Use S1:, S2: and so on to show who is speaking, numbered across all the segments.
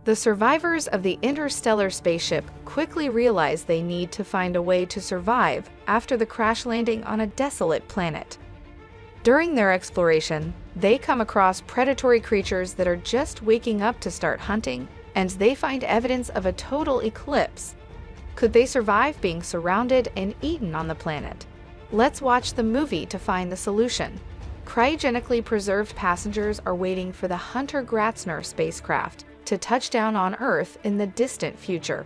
S1: The survivors of the interstellar spaceship quickly realize they need to find a way to survive after the crash landing on a desolate planet. During their exploration, they come across predatory creatures that are just waking up to start hunting, and they find evidence of a total eclipse. Could they survive being surrounded and eaten on the planet? Let's watch the movie to find the solution. Cryogenically preserved passengers are waiting for the Hunter-Gratzner spacecraft to touch down on Earth in the distant future.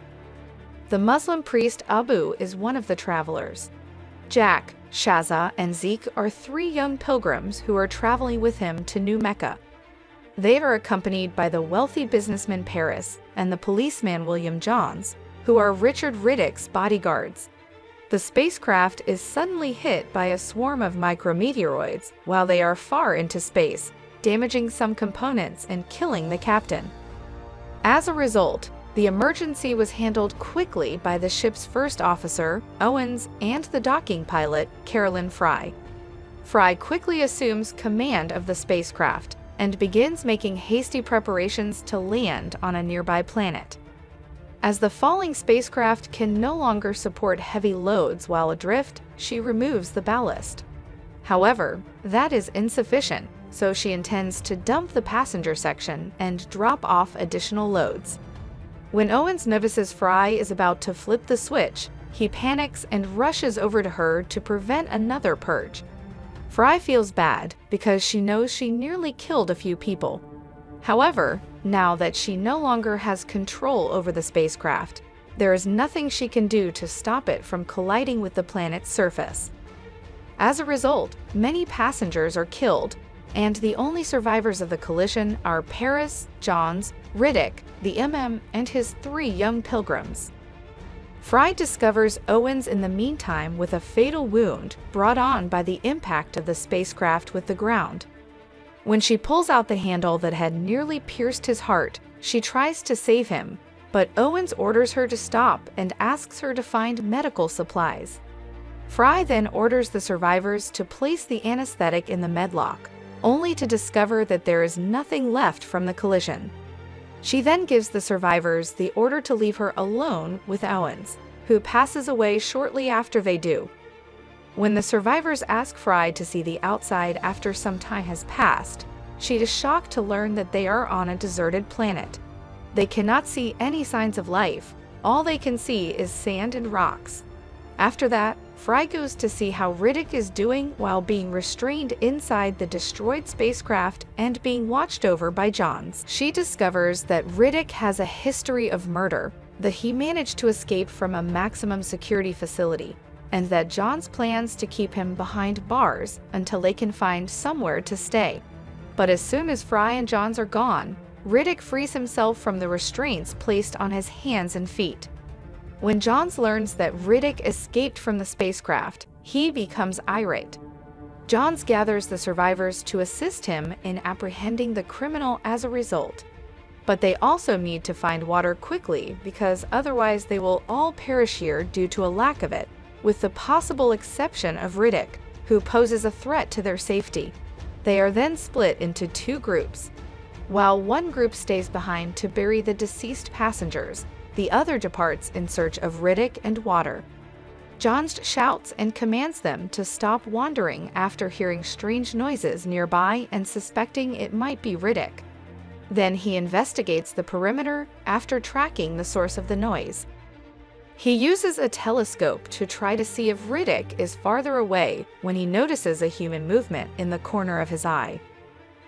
S1: The Muslim priest Abu is one of the travelers. Jack, Shaza, and Zeke are 3 young pilgrims who are traveling with him to New Mecca. They are accompanied by the wealthy businessman Paris and the policeman William Johns, who are Richard Riddick's bodyguards. The spacecraft is suddenly hit by a swarm of micrometeoroids while they are far into space, damaging some components and killing the captain. As a result, the emergency was handled quickly by the ship's first officer, Owens, and the docking pilot, Carolyn Fry. Fry quickly assumes command of the spacecraft and begins making hasty preparations to land on a nearby planet. As the falling spacecraft can no longer support heavy loads while adrift, she removes the ballast. However, that is insufficient, so she intends to dump the passenger section and drop off additional loads. When Owens notices Fry is about to flip the switch, he panics and rushes over to her to prevent another purge. Fry feels bad because she knows she nearly killed a few people. However, now that she no longer has control over the spacecraft, there is nothing she can do to stop it from colliding with the planet's surface. As a result, many passengers are killed, and the only survivors of the collision are Paris, Johns, Riddick, the and his 3 young pilgrims. Fry discovers Owens in the meantime with a fatal wound brought on by the impact of the spacecraft with the ground. When she pulls out the handle that had nearly pierced his heart, she tries to save him, but Owens orders her to stop and asks her to find medical supplies. Fry then orders the survivors to place the anesthetic in the medlock, only to discover that there is nothing left from the collision. She then gives the survivors the order to leave her alone with Owens, who passes away shortly after they do. When the survivors ask Fry to see the outside after some time has passed, she is shocked to learn that they are on a deserted planet. They cannot see any signs of life. All they can see is sand and rocks. After that, Fry goes to see how Riddick is doing while being restrained inside the destroyed spacecraft and being watched over by Johns. She discovers that Riddick has a history of murder, that he managed to escape from a maximum security facility, and that Johns plans to keep him behind bars until they can find somewhere to stay. But as soon as Fry and Johns are gone, Riddick frees himself from the restraints placed on his hands and feet. When Johns learns that Riddick escaped from the spacecraft, he becomes irate. Johns gathers the survivors to assist him in apprehending the criminal as a result. But they also need to find water quickly because otherwise they will all perish here due to a lack of it, with the possible exception of Riddick, who poses a threat to their safety. They are then split into 2 groups. While one group stays behind to bury the deceased passengers, the other departs in search of Riddick and water. Johns shouts and commands them to stop wandering after hearing strange noises nearby and suspecting it might be Riddick. Then he investigates the perimeter after tracking the source of the noise. He uses a telescope to try to see if Riddick is farther away when he notices a human movement in the corner of his eye.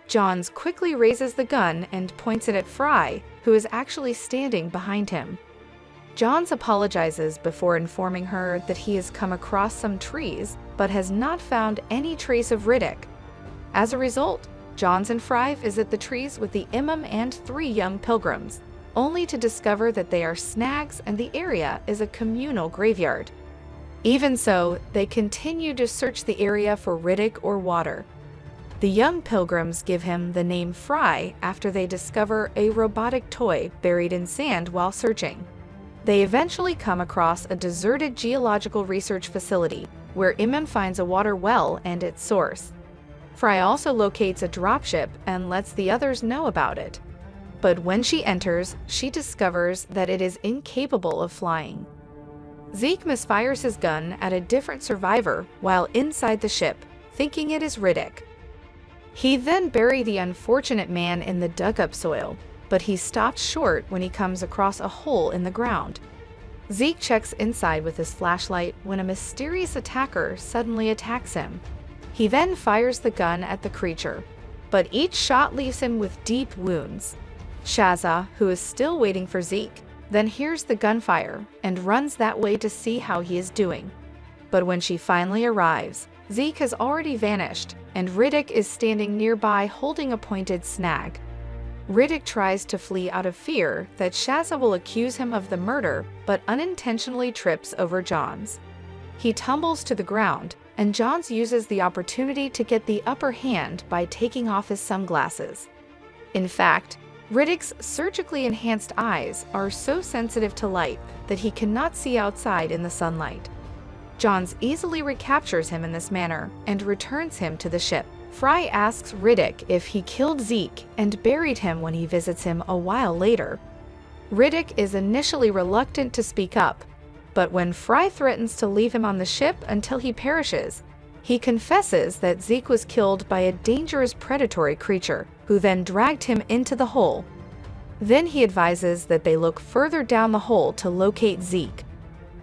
S1: Johns quickly raises the gun and points it at Fry, who is actually standing behind him. Johns apologizes before informing her that he has come across some trees but has not found any trace of Riddick. As a result, Johns and Fry visit the trees with the Imam and 3 young pilgrims, only to discover that they are snags and the area is a communal graveyard. Even so, they continue to search the area for Riddick or water. The young pilgrims give him the name Fry after they discover a robotic toy buried in sand while searching. They eventually come across a deserted geological research facility where Imam finds a water well and its source. Fry also locates a dropship and lets the others know about it. But when she enters, she discovers that it is incapable of flying. Zeke misfires his gun at a different survivor while inside the ship, thinking it is Riddick. He then buries the unfortunate man in the dug-up soil, but he stops short when he comes across a hole in the ground. Zeke checks inside with his flashlight when a mysterious attacker suddenly attacks him. He then fires the gun at the creature, but each shot leaves him with deep wounds. Shaza, who is still waiting for Zeke, then hears the gunfire and runs that way to see how he is doing. But when she finally arrives, Zeke has already vanished, and Riddick is standing nearby holding a pointed snag. Riddick tries to flee out of fear that Shaza will accuse him of the murder, but unintentionally trips over Johns. He tumbles to the ground, and Johns uses the opportunity to get the upper hand by taking off his sunglasses. In fact, Riddick's surgically enhanced eyes are so sensitive to light that he cannot see outside in the sunlight. Johns easily recaptures him in this manner and returns him to the ship. Fry asks Riddick if he killed Zeke and buried him when he visits him a while later. Riddick is initially reluctant to speak up, but when Fry threatens to leave him on the ship until he perishes, he confesses that Zeke was killed by a dangerous predatory creature, who then dragged him into the hole. Then he advises that they look further down the hole to locate Zeke.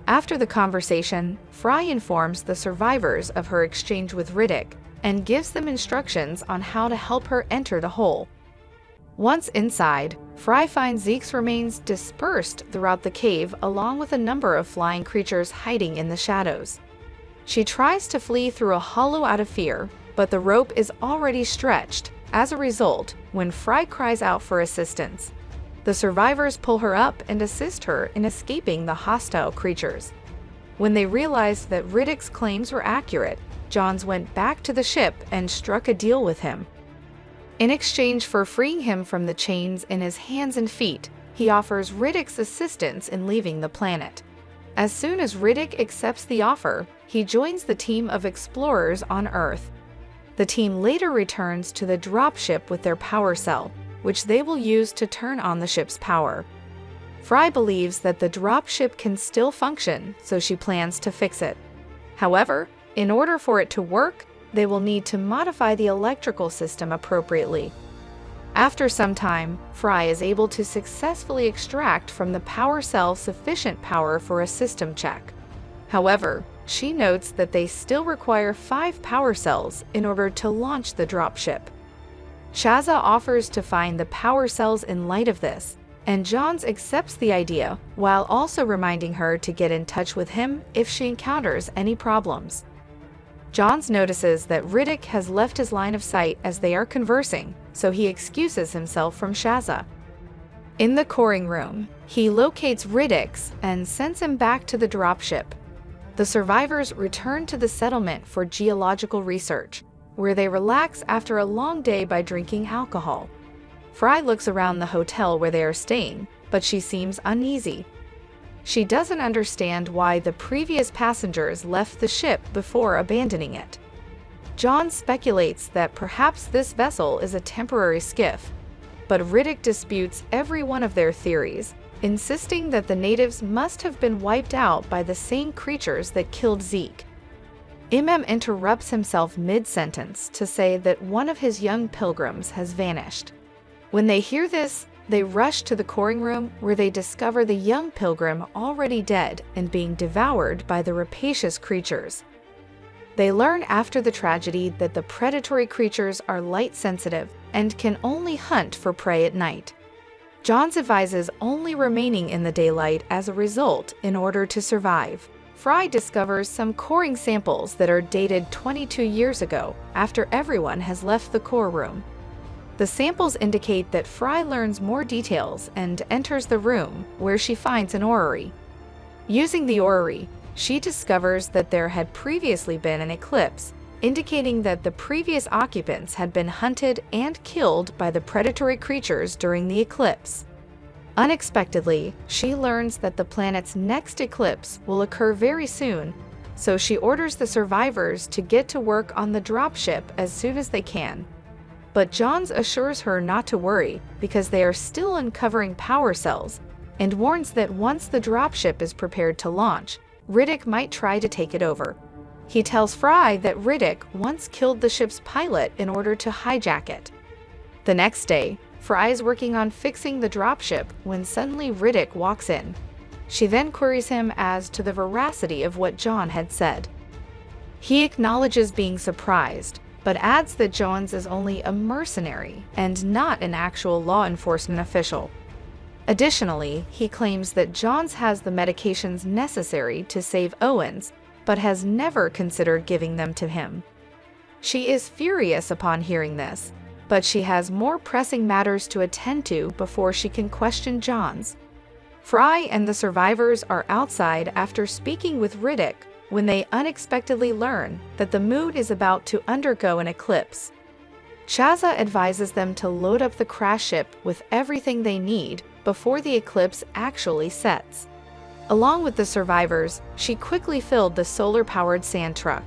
S1: After the conversation, Fry informs the survivors of her exchange with Riddick and gives them instructions on how to help her enter the hole. Once inside, Fry finds Zeke's remains dispersed throughout the cave along with a number of flying creatures hiding in the shadows. She tries to flee through a hollow out of fear, but the rope is already stretched. As a result, when Fry cries out for assistance, the survivors pull her up and assist her in escaping the hostile creatures. When they realized that Riddick's claims were accurate, Johns went back to the ship and struck a deal with him. In exchange for freeing him from the chains in his hands and feet, he offers Riddick's assistance in leaving the planet. As soon as Riddick accepts the offer, he joins the team of explorers on Earth. The team later returns to the dropship with their power cell, which they will use to turn on the ship's power. Fry believes that the dropship can still function, so she plans to fix it. However, in order for it to work, they will need to modify the electrical system appropriately. After some time, Fry is able to successfully extract from the power cell sufficient power for a system check. However, she notes that they still require 5 power cells in order to launch the dropship. Shaza offers to find the power cells in light of this, and Johns accepts the idea while also reminding her to get in touch with him if she encounters any problems. Johns notices that Riddick has left his line of sight as they are conversing, so he excuses himself from Shaza. In the coring room, he locates Riddick and sends him back to the dropship. The survivors return to the settlement for geological research, where they relax after a long day by drinking alcohol. Fry looks around the hotel where they are staying, but she seems uneasy. She doesn't understand why the previous passengers left the ship before abandoning it. John speculates that perhaps this vessel is a temporary skiff, but Riddick disputes every one of their theories, insisting that the natives must have been wiped out by the same creatures that killed Zeke. Imam interrupts himself mid-sentence to say that one of his young pilgrims has vanished. When they hear this, they rush to the coring room where they discover the young pilgrim already dead and being devoured by the rapacious creatures. They learn after the tragedy that the predatory creatures are light-sensitive and can only hunt for prey at night. Johns advises only remaining in the daylight as a result in order to survive. Fry discovers some coring samples that are dated 22 years ago, after everyone has left the core room. The samples indicate that Fry learns more details and enters the room, where she finds an orrery. Using the orrery, she discovers that there had previously been an eclipse, indicating that the previous occupants had been hunted and killed by the predatory creatures during the eclipse. Unexpectedly, she learns that the planet's next eclipse will occur very soon, so she orders the survivors to get to work on the dropship as soon as they can. but Johns assures her not to worry because they are still uncovering power cells, and warns that once the dropship is prepared to launch, Riddick might try to take it over. He tells Fry that Riddick once killed the ship's pilot in order to hijack it. The next day, Fry is working on fixing the dropship when suddenly Riddick walks in. She then queries him as to the veracity of what John had said. He acknowledges being surprised, but adds that Johns is only a mercenary and not an actual law enforcement official. Additionally, he claims that Johns has the medications necessary to save Owens, but has never considered giving them to him. She is furious upon hearing this, but she has more pressing matters to attend to before she can question Johns. Fry and the survivors are outside after speaking with Riddick when they unexpectedly learn that the moon is about to undergo an eclipse. Shaza advises them to load up the crash ship with everything they need before the eclipse actually sets. Along with the survivors, she quickly filled the solar-powered sand truck.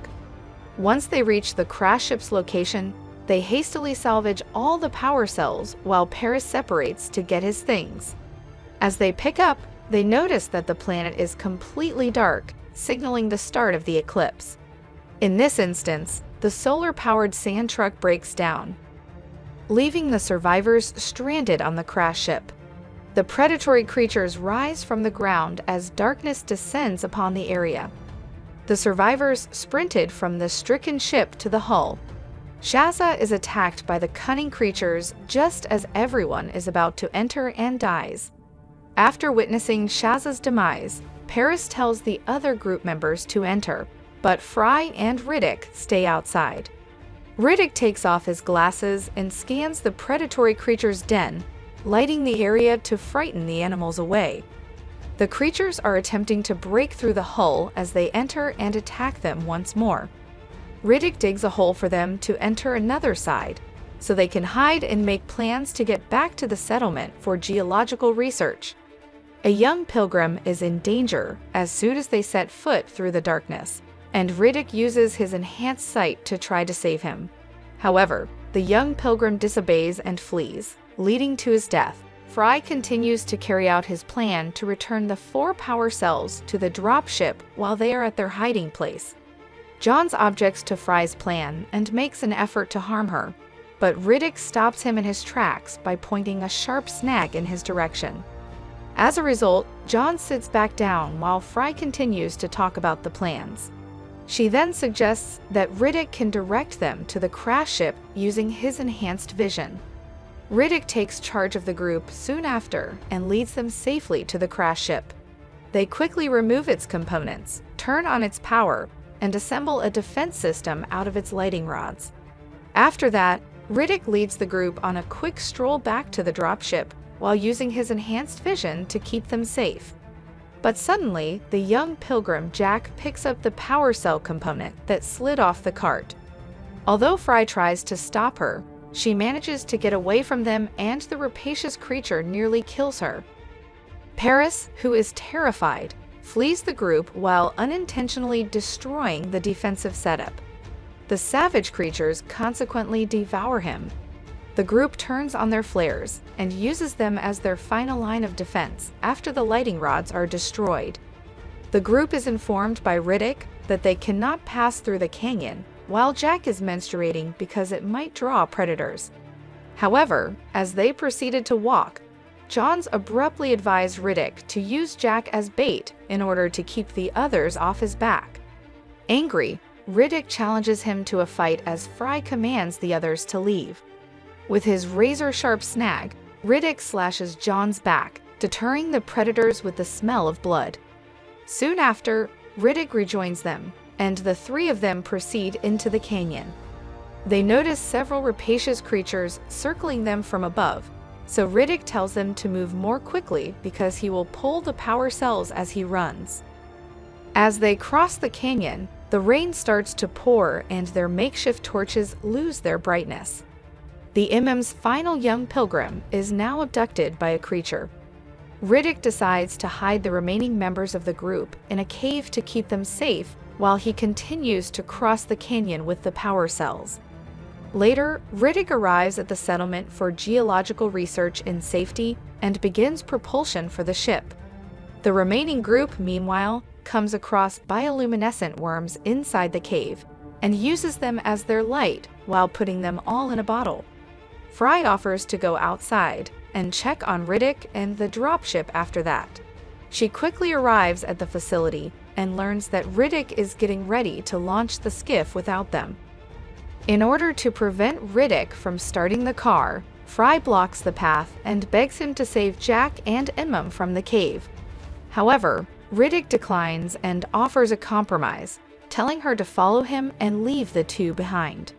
S1: Once they reach the crash ship's location, they hastily salvage all the power cells while Paris separates to get his things. As they pick up, they notice that the planet is completely dark, signaling the start of the eclipse. In this instance, the solar-powered sand truck breaks down, leaving the survivors stranded on the crash ship. The predatory creatures rise from the ground as darkness descends upon the area. The survivors sprinted from the stricken ship to the hull. Shaza is attacked by the cunning creatures just as everyone is about to enter and dies. After witnessing Shaza's demise, Paris tells the other group members to enter, but Fry and Riddick stay outside. Riddick takes off his glasses and scans the predatory creature's den, lighting the area to frighten the animals away. The creatures are attempting to break through the hull as they enter and attack them once more. Riddick digs a hole for them to enter another side, so they can hide and make plans to get back to the settlement for geological research. A young pilgrim is in danger as soon as they set foot through the darkness, and Riddick uses his enhanced sight to try to save him. However, the young pilgrim disobeys and flees, leading to his death. Fry continues to carry out his plan to return the 4 power cells to the dropship while they are at their hiding place. Johns objects to Fry's plan and makes an effort to harm her, but Riddick stops him in his tracks by pointing a sharp snag in his direction. As a result, Johns sits back down while Fry continues to talk about the plans. She then suggests that Riddick can direct them to the crash ship using his enhanced vision. Riddick takes charge of the group soon after and leads them safely to the crash ship. They quickly remove its components, turn on its power, and assemble a defense system out of its lighting rods. After that, Riddick leads the group on a quick stroll back to the dropship while using his enhanced vision to keep them safe. But suddenly, the young pilgrim Jack picks up the power cell component that slid off the cart. Although Fry tries to stop her, she manages to get away from them and the rapacious creature nearly kills her. Paris, who is terrified, flees the group while unintentionally destroying the defensive setup. The savage creatures consequently devour him. The group turns on their flares and uses them as their final line of defense after the lighting rods are destroyed. The group is informed by Riddick that they cannot pass through the canyon while Jack is menstruating because it might draw predators. However, as they proceeded to walk, Johns abruptly advised Riddick to use Jack as bait in order to keep the others off his back. Angry, Riddick challenges him to a fight as Fry commands the others to leave. With his razor-sharp snag, Riddick slashes John's back, deterring the predators with the smell of blood. Soon after, Riddick rejoins them, and the 3 of them proceed into the canyon. They notice several rapacious creatures circling them from above, so Riddick tells them to move more quickly because he will pull the power cells as he runs. As they cross the canyon, the rain starts to pour and their makeshift torches lose their brightness. The MM's final young pilgrim is now abducted by a creature. Riddick decides to hide the remaining members of the group in a cave to keep them safe while he continues to cross the canyon with the power cells. Later, Riddick arrives at the settlement for geological research in safety and begins propulsion for the ship. The remaining group, meanwhile, comes across bioluminescent worms inside the cave and uses them as their light while putting them all in a bottle. Fry offers to go outside and check on Riddick and the dropship after that. She quickly arrives at the facility and learns that Riddick is getting ready to launch the skiff without them. In order to prevent Riddick from starting the car, Fry blocks the path and begs him to save Jack and Emma from the cave. However, Riddick declines and offers a compromise, telling her to follow him and leave the two behind.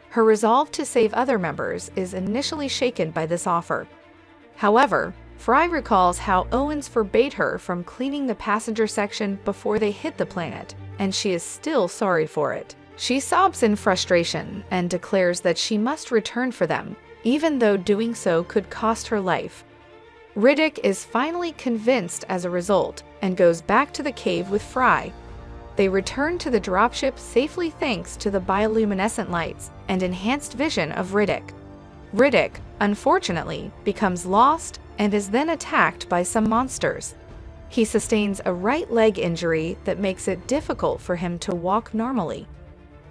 S1: Her resolve to save other members is initially shaken by this offer. However, Fry recalls how Owens forbade her from cleaning the passenger section before they hit the planet, and she is still sorry for it. She sobs in frustration and declares that she must return for them, even though doing so could cost her life. Riddick is finally convinced as a result and goes back to the cave with Fry. They return to the dropship safely thanks to the bioluminescent lights and enhanced vision of Riddick. Riddick, unfortunately, becomes lost and is then attacked by some monsters. He sustains a right leg injury that makes it difficult for him to walk normally.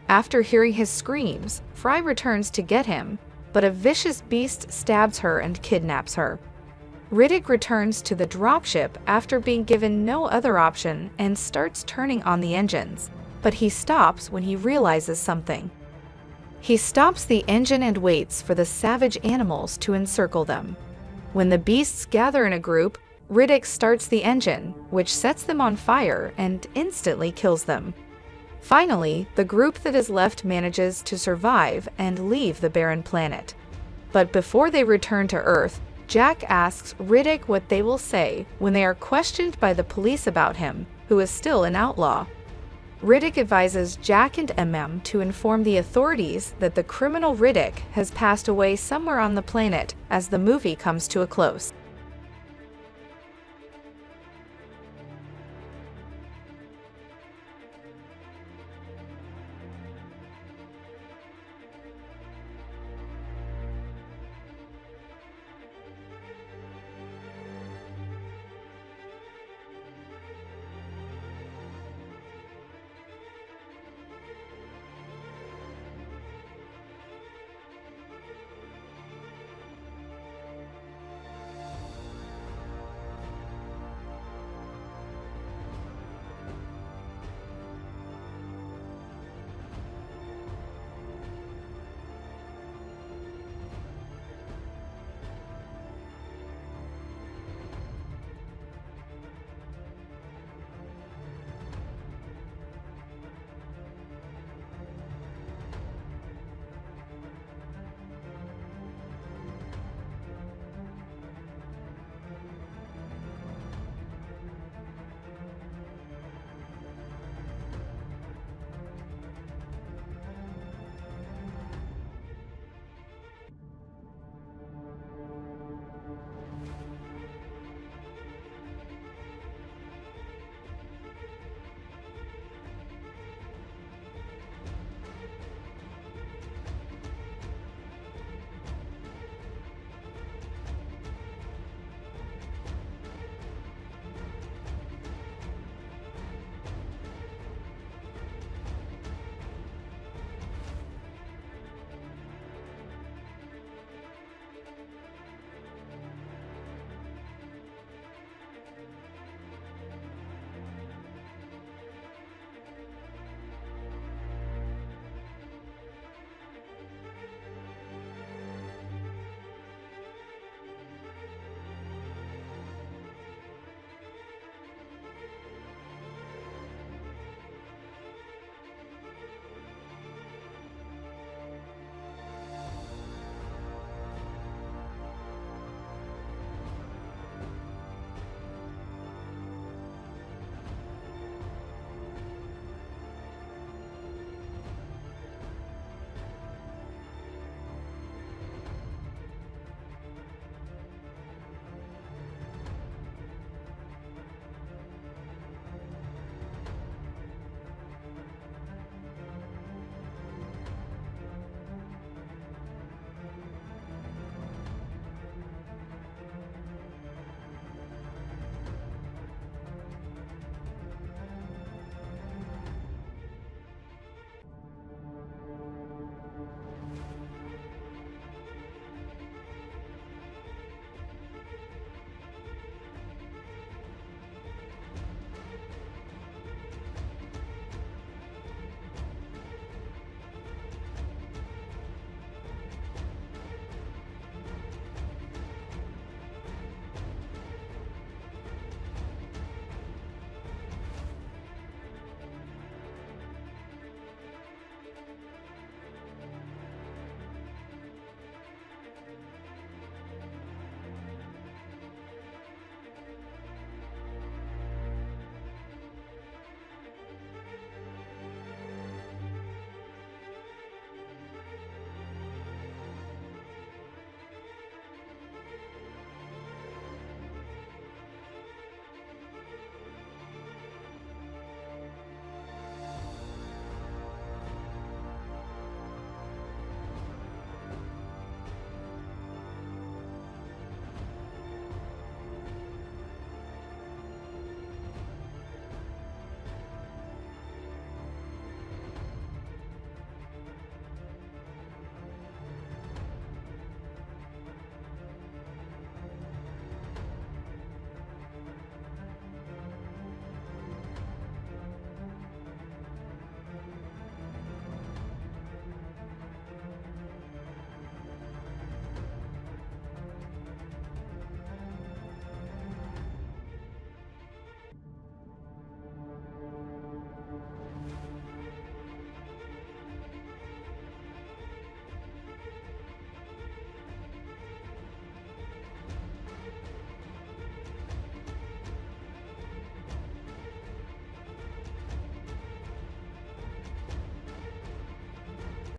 S1: After hearing his screams, Fry returns to get him, but a vicious beast stabs her and kidnaps her. Riddick returns to the dropship after being given no other option and starts turning on the engines, but he stops when he realizes something. He stops the engine and waits for the savage animals to encircle them. When the beasts gather in a group, Riddick starts the engine, which sets them on fire and instantly kills them. Finally, the group that is left manages to survive and leave the barren planet. But before they return to Earth, Jack asks Riddick what they will say when they are questioned by the police about him, who is still an outlaw. Riddick advises Jack and MM to inform the authorities that the criminal Riddick has passed away somewhere on the planet as the movie comes to a close.